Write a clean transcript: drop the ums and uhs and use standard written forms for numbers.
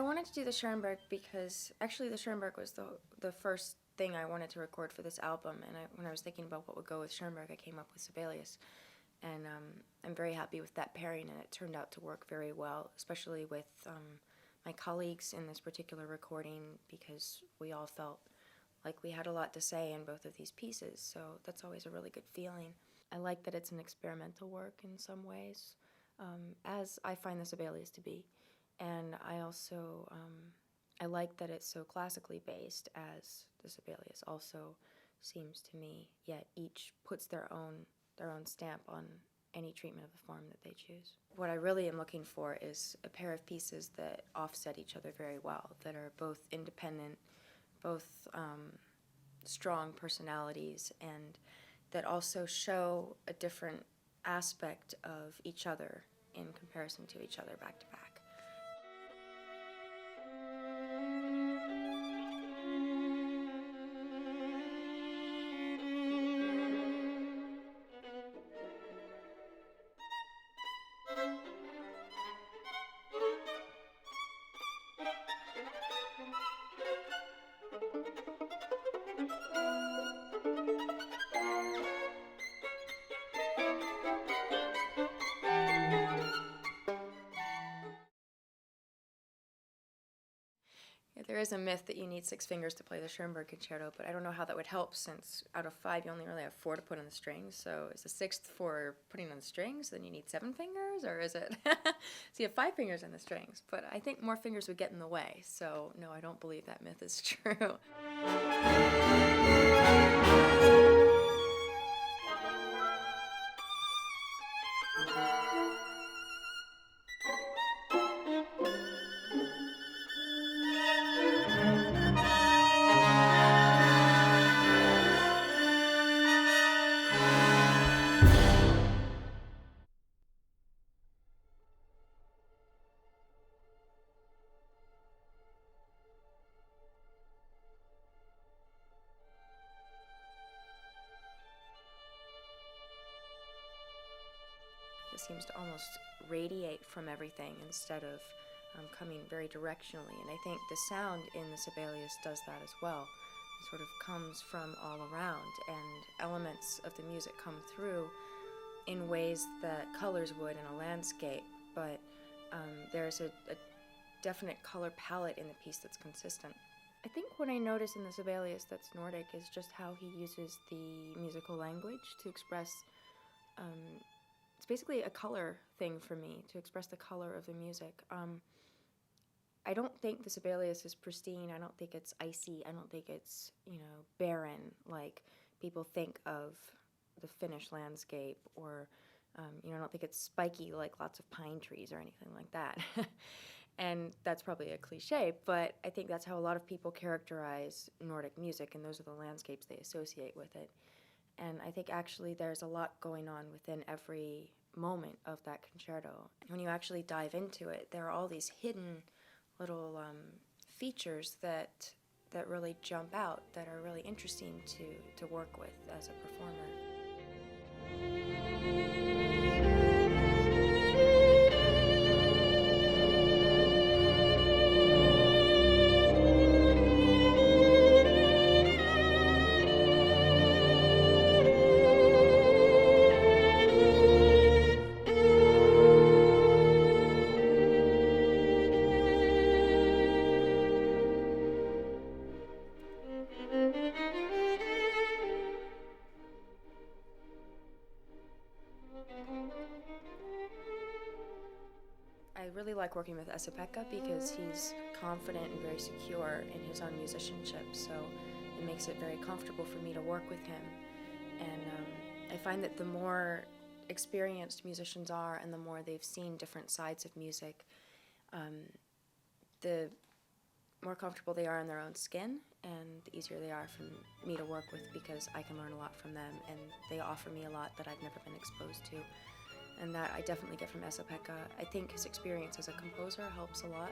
I wanted to do the Schoenberg because actually the Schoenberg was the first thing I wanted to record for this album, and when I was thinking about what would go with Schoenberg, I came up with Sibelius, and I'm very happy with that pairing, and it turned out to work very well, especially with my colleagues in this particular recording, because we all felt like we had a lot to say in both of these pieces, so that's always a really good feeling. I like that it's an experimental work in some ways, as I find the Sibelius to be. And I also, I like that it's so classically based, as the Sibelius also seems to me, yet each puts their own stamp on any treatment of the form that they choose. What I really am looking for is a pair of pieces that offset each other very well, that are both independent, both strong personalities, and that also show a different aspect of each other in comparison to each other back to back. Yeah, there is a myth that you need 6 fingers to play the Schoenberg concerto, but I don't know how that would help, since out of 5 you only really have 4 to put on the strings. So is the 6th for putting on the strings, then you need 7 fingers, or is it? So you have 5 fingers on the strings, but I think more fingers would get in the way. So no, I don't believe that myth is true. It seems to almost radiate from everything instead of coming very directionally. And I think the sound in the Sibelius does that as well. It sort of comes from all around, and elements of the music come through in ways that colors would in a landscape, but there's a definite color palette in the piece that's consistent. I think what I notice in the Sibelius that's Nordic is just how he uses the musical language to express it's basically a color thing for me, to express the color of the music. I don't think the Sibelius is pristine. I don't think it's icy. I don't think it's, barren like people think of the Finnish landscape, or, I don't think it's spiky like lots of pine trees or anything like that. And that's probably a cliche, but I think that's how a lot of people characterize Nordic music, and those are the landscapes they associate with it. And I think actually there's a lot going on within every moment of that concerto. When you actually dive into it, there are all these hidden little features that really jump out, that are really interesting to work with as a performer. I really like working with Esa-Pekka because he's confident and very secure in his own musicianship, so it makes it very comfortable for me to work with him. And I find that the more experienced musicians are, and the more they've seen different sides of music, the more comfortable they are in their own skin, and the easier they are for me to work with, because I can learn a lot from them, and they offer me a lot that I've never been exposed to. And that I definitely get from Esa-Pekka. I think his experience as a composer helps a lot.